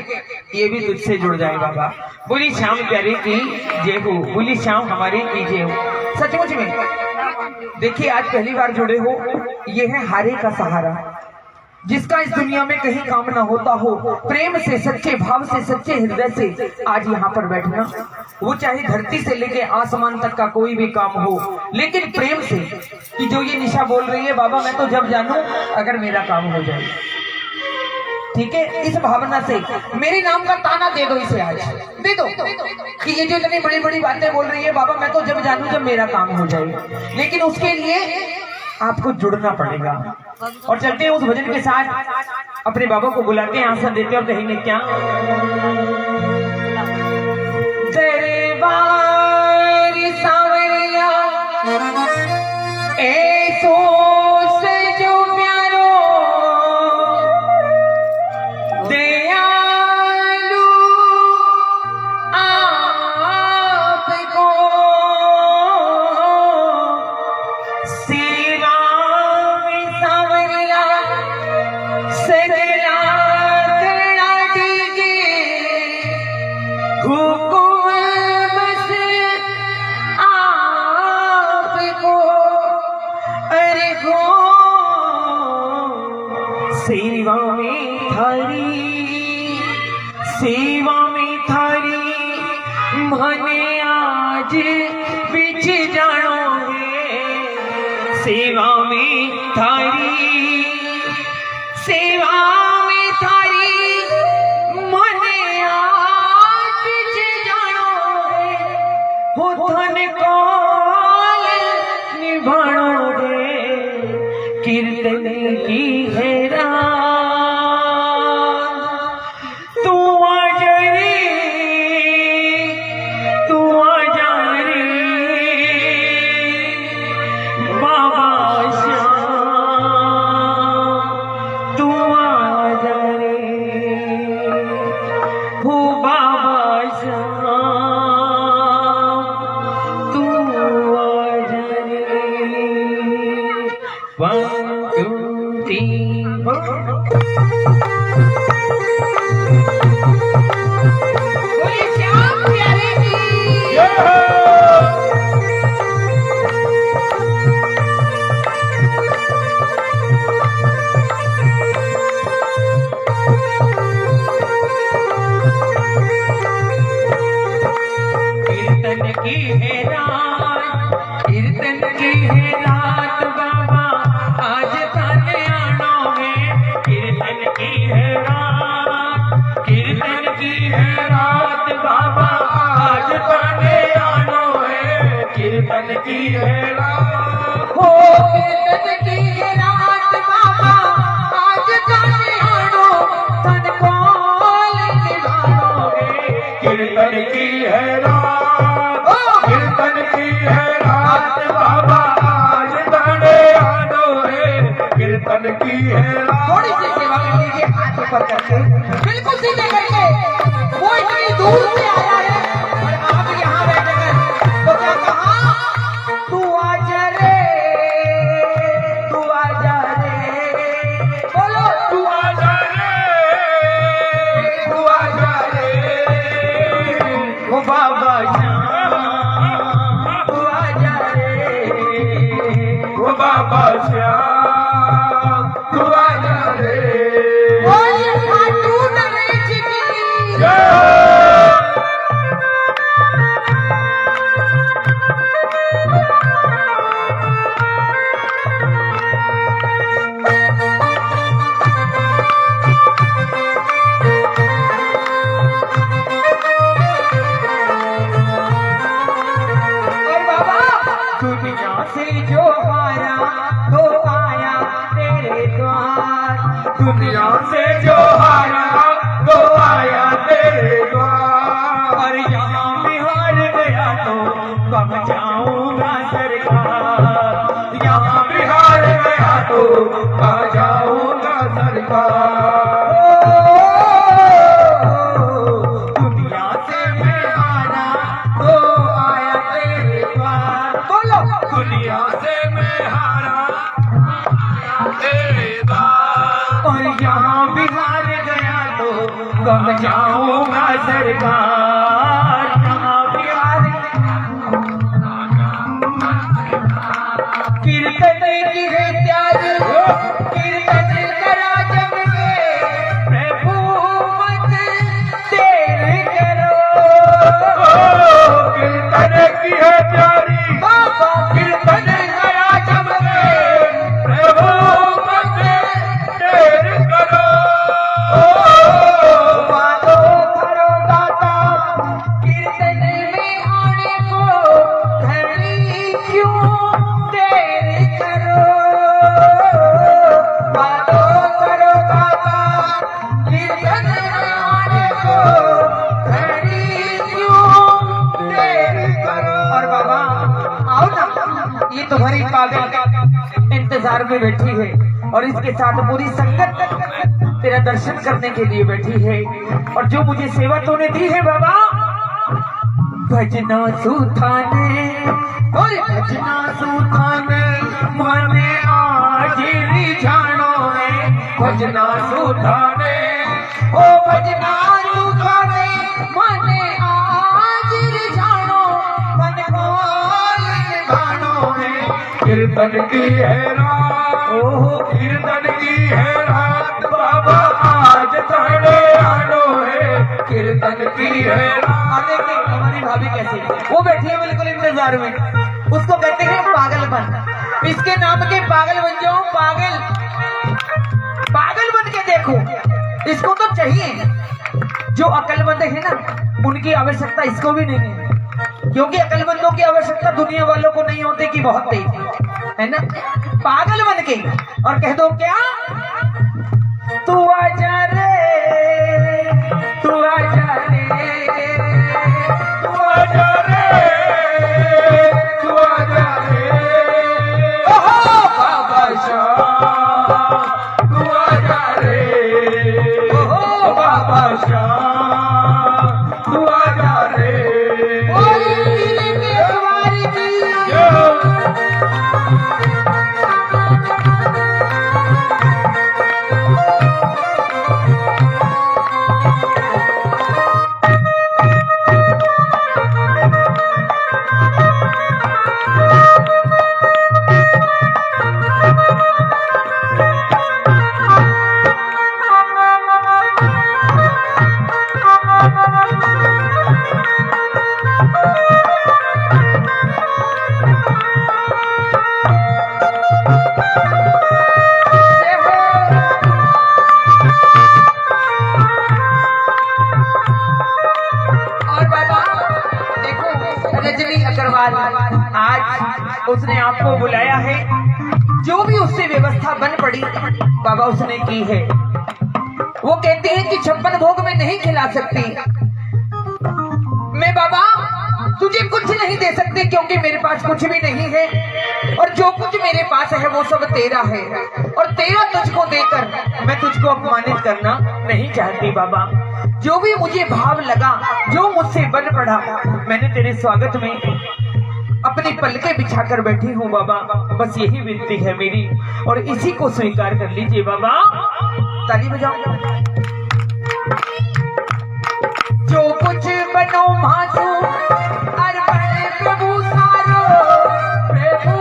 ये भी तुझसे जुड़ जाए। बाबा, बोली श्याम प्यारे की जय हो, बोली श्याम हमारे की जय हो। सचमुच में देखिए, आज पहली बार जुड़े हो, ये है हारे का सहारा, जिसका इस दुनिया में कहीं काम ना होता हो, प्रेम से, सच्चे भाव से, सच्चे हृदय से आज यहाँ पर बैठना, वो चाहे धरती से लेके आसमान तक का कोई भी काम हो, लेकिन प्रेम से, कि जो ये निशा बोल रही है, बाबा मैं तो जब जानूं अगर मेरा काम हो जाए, ठीक है, इस भावना से मेरे नाम का ताना दे दो इसे, आज दे दो कि ये जो इतनी बड़ी बड़ी बातें बोल रही है, बाबा मैं तो जब जानूं जब मेरा काम हो जाए, लेकिन उसके लिए आपको जुड़ना पड़ेगा। और चलते हैं उस भजन के साथ, अपने बाबा को बुलाते हैं, आसन देते हैं और कहेंगे क्या, दरबार सांवरिया ऐसो सजो प्यारो, दयालु आपको सेवा में थारी, सेवा में थारी मने आज बिछ जाओगे, सेवा में थारी, सेवा में थारी मने आज बिछ जाओगे, हो धन कौल निभाओगे, कीर्तन की है थोड़ी सी सेवा कर लीजिए, हाथ ऊपर करके, बिल्कुल सीधे करके। वो इतनी दूर से आया है और आप यहाँ बैठे हैं, तो क्या कहा, तू आजा रे, तू आजा रे, बोलो तू आजा रे, तू आजा रे, ओ बाबा श्याम, तू आजा रे, ओ बाबा श्याम, दुनिया से जो हारा तो आया तेरे द्वार, और यहाँ भी हार गया तो कब जाऊंगा सरकार, यहाँ भी हार गया तो कब जाऊंगा सरकार। दुनिया से मैं हारा तेरे द्वार। और यहाँ भी हार गया तो कब जाऊंगा सरकार। यहाँ भी हार कीर्तन की है त्याग, कीर्तन करा जग में, प्रभु मत देर करो। कीर्तन की है प्यारी कीर्तन करा जब में, प्रभु मत देर करो। वादो करो दाता कीर्तन में आने को, घड़ी क्यों देर करो। वादो करो दाता कीर्तन में आने को, घड़ी क्यों देर करो। और बाबा आओ ना, ये तुम्हारी पागल इंतजार में बैठी है और इसके साथ पूरी संगत तेरा दर्शन करने के लिए बैठी है। और जो मुझे सेवा तूने दी है बाबा, भजना सुथाने और भजना सुथाने मने आज रिझाणो है। भजना सुथाने ओ भजना सुथाने मने आज रिझाणो, मन को निभाणो है। कीर्तन की है रात, ओहो कीर्तन की है रात, बाबा आज ताड़े आनो है। कीर्तन की है रात। आने की हमारी भाभी कैसी, वो बैठी है बिल्कुल इंतजार में। उसको कहते हैं पागलपन। इसके नाम के पागल बन जाओ, पागल पागल बन के देखो। इसको तो चाहिए, जो अकलमंद है ना उनकी आवश्यकता इसको भी नहीं है, क्योंकि अकलमंदों की आवश्यकता दुनिया वालों को नहीं होती कि बहुत तेज है ना। पागल बन के और कह दो क्या, तू आजा रे, तू आजा रे, तू आजा रे, तू आजा रे, ओहो बाबा शाह, तू आजा रे, ओहो बाबा शाह, तू आजा रे। आज उसने आपको बुलाया है, जो भी उससे व्यवस्था बन पड़ी बाबा उसने की है। वो कहती है कि 56 भोग में नहीं खिला सकती मैं बाबा, तुझे कुछ नहीं दे सकती क्योंकि मेरे पास कुछ भी नहीं है, और जो कुछ मेरे पास है वो सब तेरा है, और तेरा तुझको देकर मैं तुझको अपमानित करना नहीं चाहती बाबा। जो भी मुझे भाव लगा, जो मुझसे बन पड़ा, मैंने तेरे स्वागत में अपनी पलके बिछाकर बैठी हूँ बाबा। बस यही विनती है मेरी, और इसी को स्वीकार कर लीजिए बाबा। ताली बजाओ। जो कुछ बनो मासू अर्पण प्रभु सारो, प्रभु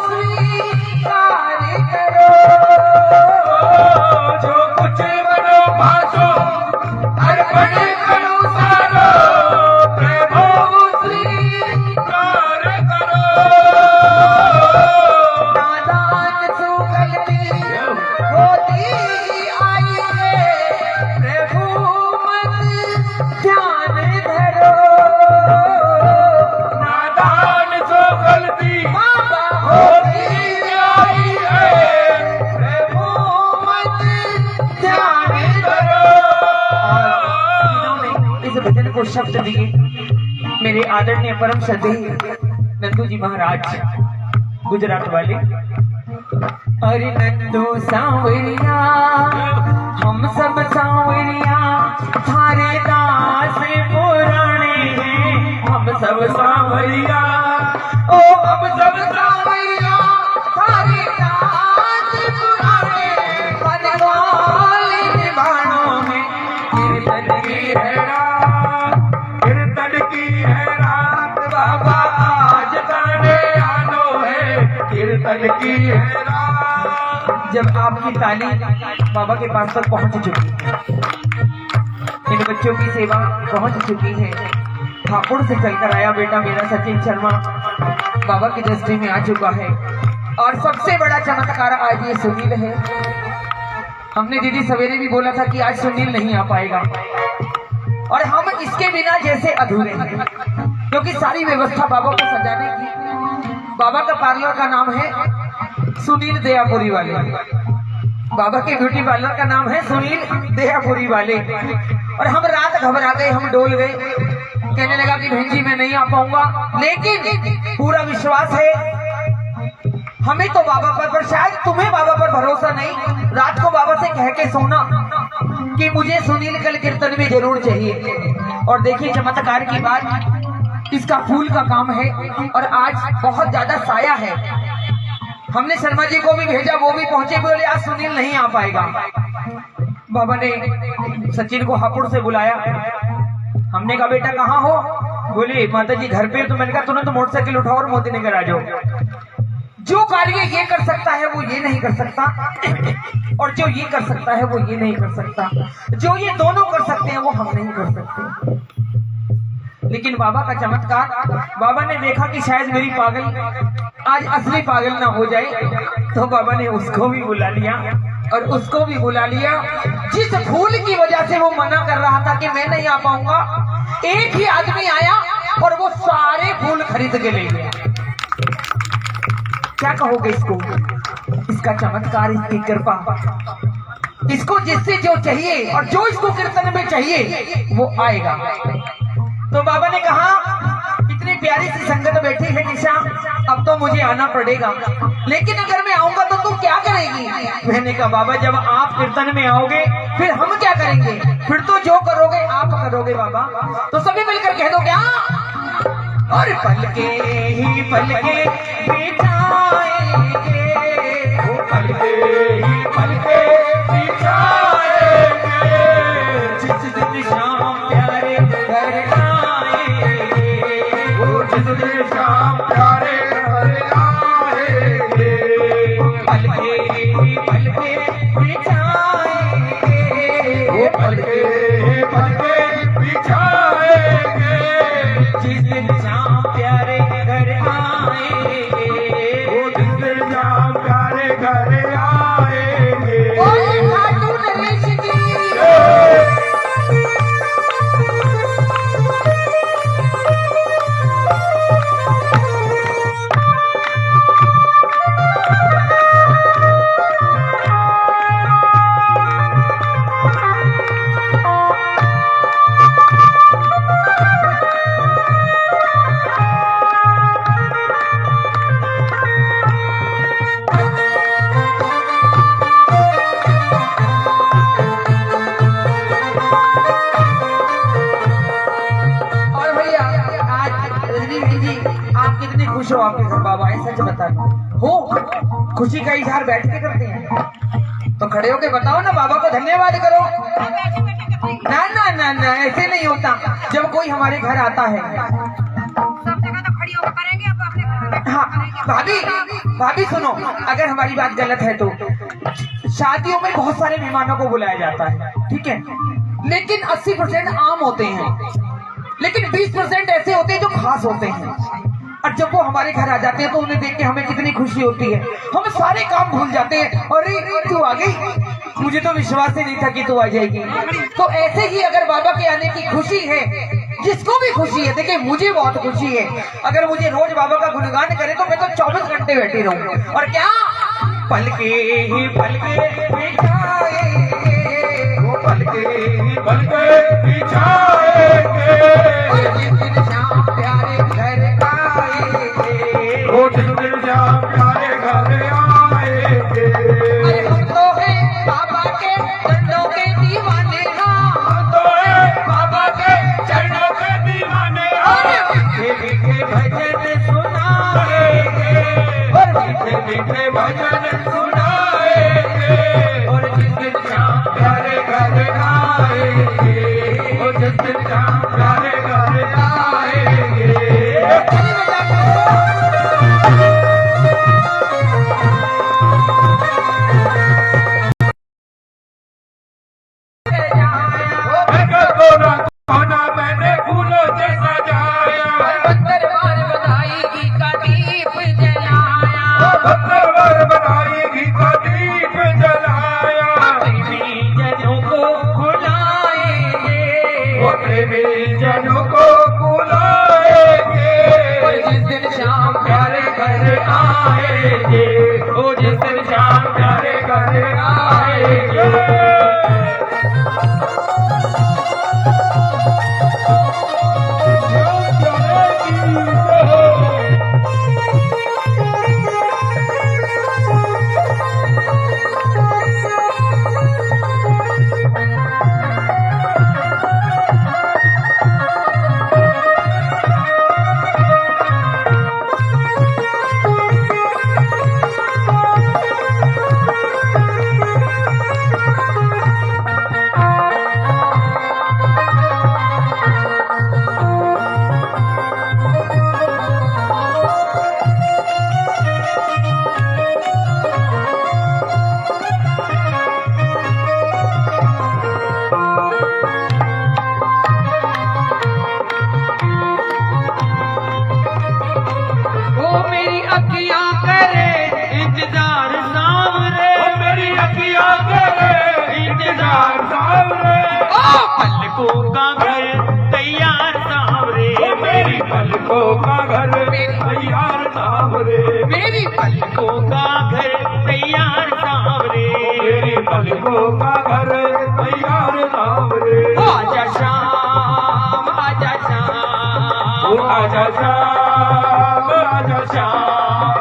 स्वीकार करो। जो कुछ बनो मासू अर्पण प्रभु सारो, प्रभु स्वीकार करो। नादान सु गलती होती आई है, प्रभु मत ध्यान धरो। नादान सो गलती बाबा होती आई है, प्रभु मत ध्यान करो। इन्होंने इस भजन को शब्द दिए मेरे आदरणीय परम श्रद्धेय नंदू जी महाराज गुजरात वाले। अरे नंदू सांवरिया, हम सब सांवरिया, थारे दास पुराने हैं, हम सब सांवरिया ओ अब सब सावैया सारी रात पुराने बनवाले निभानों में कीर्तन की है रात, कीर्तन की है रात बाबा आज ताने आनो है कीर्तन की है रात। जब आपकी ताली बाबा के पास तक पहुंच चुकी है, इन बच्चों की सेवा पहुंच चुकी है, हापुड़ से चलकर आया बेटा मेरा सचिन शर्मा बाबा की दृष्टि में आ चुका है। और सबसे बड़ा चमत्कार आज ये सुनील है। हमने दीदी सवेरे भी बोला था कि आज सुनील नहीं आ पाएगा, और हम इसके बिना जैसे अधूरे हैं, क्योंकि सारी व्यवस्था बाबा को सजाने की। बाबा का पार्लर का नाम है सुनील दयापुरी वाले, बाबा के ब्यूटी पार्लर का नाम है सुनील दयापुरी वाले। और हम रात घबरा गए, हम डोल गए, कहने लगा कि बहन जी मैं नहीं आ पाऊंगा, लेकिन पूरा विश्वास है हमें तो बाबा पर शायद तुम्हें बाबा पर भरोसा नहीं। रात को बाबा से कह के सोना कि मुझे सुनील कल कीर्तन में जरूर चाहिए। और देखिए चमत्कार की बात, इसका फूल का काम है और आज बहुत ज्यादा साया है। हमने शर्मा जी को भी भेजा, वो भी पहुंचे, बोले आज सुनील नहीं आ पाएगा। बाबा ने सचिन को हापुड़ से बुलाया, हमने कहा बेटा कहाँ हो? बोले माता जी घर पे। तो मैंने कहा तुरंत मोटरसाइकिल उठाओ और मोदी नगर आ जाओ। जो कार्य ये कर सकता है वो ये नहीं कर सकता, और जो ये कर सकता है वो ये नहीं कर सकता, जो ये दोनों कर सकते हैं वो हम नहीं कर सकते। लेकिन बाबा का चमत्कार, बाबा ने देखा कि शायद मेरी पागल आज असली पागल ना हो जाए, तो बाबा ने उसको भी बुला लिया और उसको भी बुला लिया। जिस फूल की वजह से वो मना कर रहा था कि मैं नहीं आ पाऊंगा, एक ही आदमी आया और वो सारे फूल खरीद के ले गया। क्या कहोगे इसको? इसका चमत्कार, इसकी कृपा। इसको जिससे जो चाहिए और जो इसको कीर्तन में चाहिए वो आएगा। तो बाबा ने कहा इतनी प्यारी सी संगत बैठी है निशा, अब तो मुझे आना पड़ेगा, लेकिन अगर मैं आऊंगा तो तुम क्या करेगी? मैंने कहा बाबा जब आप कीर्तन में आओगे फिर हम क्या करेंगे? फिर तो जो करोगे आप करोगे बाबा। तो सभी मिलकर कह दो क्या? और पलके ही पलके बिछाएंगे, वो पलके ही पलके बिछाएंगे, जिस दिन शाम प्यारे घर आएंगे, वो जिस दिन शाम प्यारे घर आएंगे। पलके ही पलके बिछाएंगे, वो पलके ही पलके बिछाएंगे, जिस दिन शाम प्यारे घर आएंगे, वो जिस दिन शाम प्यारे घर आएंगे। ओए खाटू नरेश जी, खुश हो आपके घर बाबा आए? सच बता हो, खुशी का इजहार बैठ के करते हैं तो खड़े होके बताओ ना, बाबा को धन्यवाद करो। ना ना ना ना ऐसे नहीं होता। जब कोई हमारे घर आता है, सब जगह तो खड़ी होकर करेंगे, अब अपने घर में हाँ भाभी भाभी सुनो, अगर हमारी बात गलत है तो शादियों में बहुत सारे मेहमानों को बुलाया जाता है, ठीक है, लेकिन 80% आम होते हैं, लेकिन 20% ऐसे होते हैं जो खास होते हैं। और जब वो हमारे घर आ जाते हैं तो उन्हें देख के हमें कितनी खुशी होती है, हम सारे काम भूल जाते हैं। अरे तू आ गई, मुझे तो विश्वास ही नहीं था कि तू आ जाएगी। तो ऐसे ही अगर बाबा के आने की खुशी है, जिसको भी खुशी है, देखिए मुझे बहुत खुशी है, अगर मुझे रोज बाबा का गुणगान करे तो मैं तो 24 घंटे बैठी रहूं। और क्या पलके ही पलके बिछाएंगे, वो पलके ही पलके बिछाएंगे, और जिस दिन शाम प्यारे घर आएंगे, वो जिस दिन शाम प्यारे घर आएंगे। अरे हम तो हैं बाबा के चरणों के दीवाने, हम तो हैं बाबा के चरणों के दीवाने। मीठे मीठे भजन सुना भजन सुनाएंगे और जिस दिन श्याम प्यारे घर आएंगे, और जिस दिन श्याम प्यारे घर आएंगे। कोना मैंने फूलों से सजाया, दरबार बधाई घी का दीप जलाया, दरबार बनाई घी का दीप जलाया। प्रेमी जनों को बुलाएंगे वो प्रेमी जनों को बुलाएंगे, और जिस दिन शाम प्यारे घर आएंगे, वो जिस दिन श्याम प्यारे घर आएंगे। मेरी अखियां करे इंतजार सावरे, मेरी अखियां करे इंतजार सावरे, पलकों का घर तैयार सावरे, मेरी पलकों का घर तैयार सावरे, मेरी पलकों का घर तैयार सावरे, मेरी पलकों का घर तैयार सावरे। आजा शाम आजा शाम, ओ आजा श्याम आजा श्याम,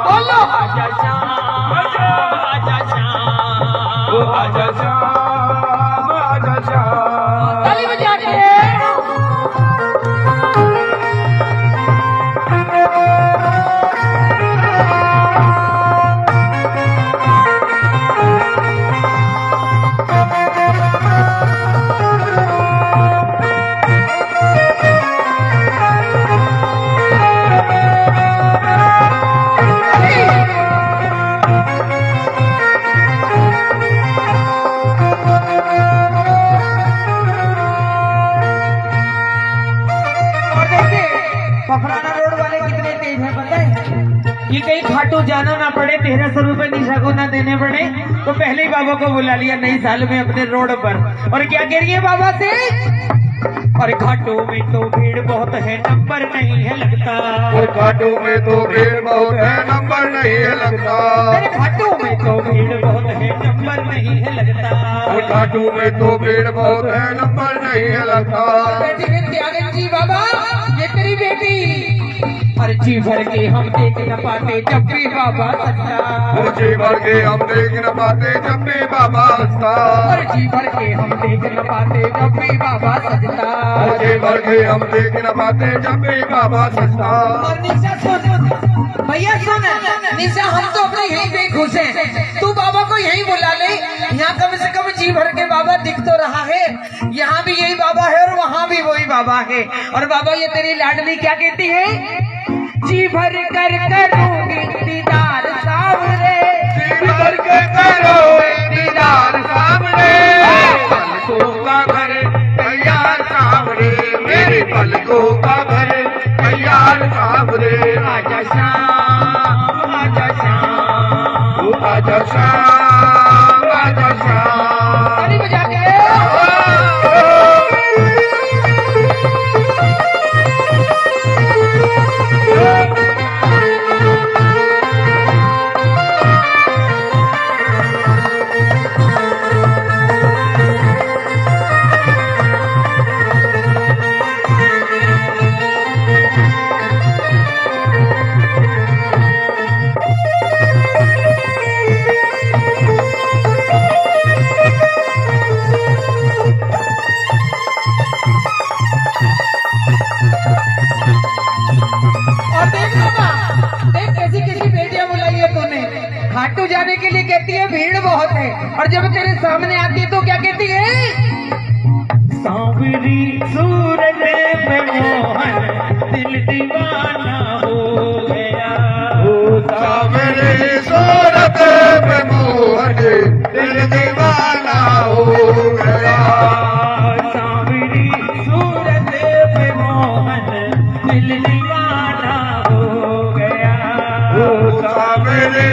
बोलो आजा शाम आजा शाम, ओ आजा श्याम आजा श्याम। ताली बजा के फफड़ाना रोड वाले कितने तेज हैं पता है? ये कहीं खाटू जाना ना पड़े, 1300 रुपए निशा को ना देने पड़े, तो पहले ही बाबा को बुला लिया नई साल में अपने रोड पर। और क्या कह रही है बाबा से? और घाटों में तो भीड़ बहुत है, नंबर नहीं है लगता, और घाटों में तो भीड़ बहुत है, नंबर नहीं है लगता, अरे घाटों में तो भीड़ बहुत है, नंबर नहीं है लगता, और घाटों में तो भीड़ बहुत है, नंबर नहीं है लगता। बेटी ने त्यागन जी बाबा, ये तेरी बेटी। और जी भर के हम देख न पाते जब भी बाबा सच्चा, वो जी भर के हम देख न पाते जब भी बाबा हंसता, और जी भर के हम देख न पाते जब भी बाबा सजता, वो जी भर के हम देख न पाते जब भी बाबा सजता। और निशा सुन, भैया सुन, निशा हम तो अपने यहीं पे खुश हैं, तू बाबा को यहीं बुला ले। यहाँ कम से कम जी भर के बाबा दिख तो रहा है, यहाँ भी यही बाबा है और वहाँ भी वही बाबा है। और बाबा ये तेरी लाडली क्या कहती है? जी भर कर करूंगी दीदार सावरे, जी भर के करो दीदार सामने, पलकों का घर तैयार सामने, मेरी पलकों का घर तैयार सामने। आजा शाम आजा शाम, ओ आजा श्याम आजा श्याम। ताली बजा के देख कैसी कैसी बेटियां बुलाई है तूने। खाटू जाने के लिए कहती है भीड़ बहुत है, और जब तेरे सामने आती है तो क्या कहती है? सांवरी सूरत पे मोहन दिल दीवाना हो गया। ओ सावरे सूरत पे मोहन दिल दीवाना हो गया। सांवरी सूरत पे मोहन दिल दीवाना हो गया। ओ सावरे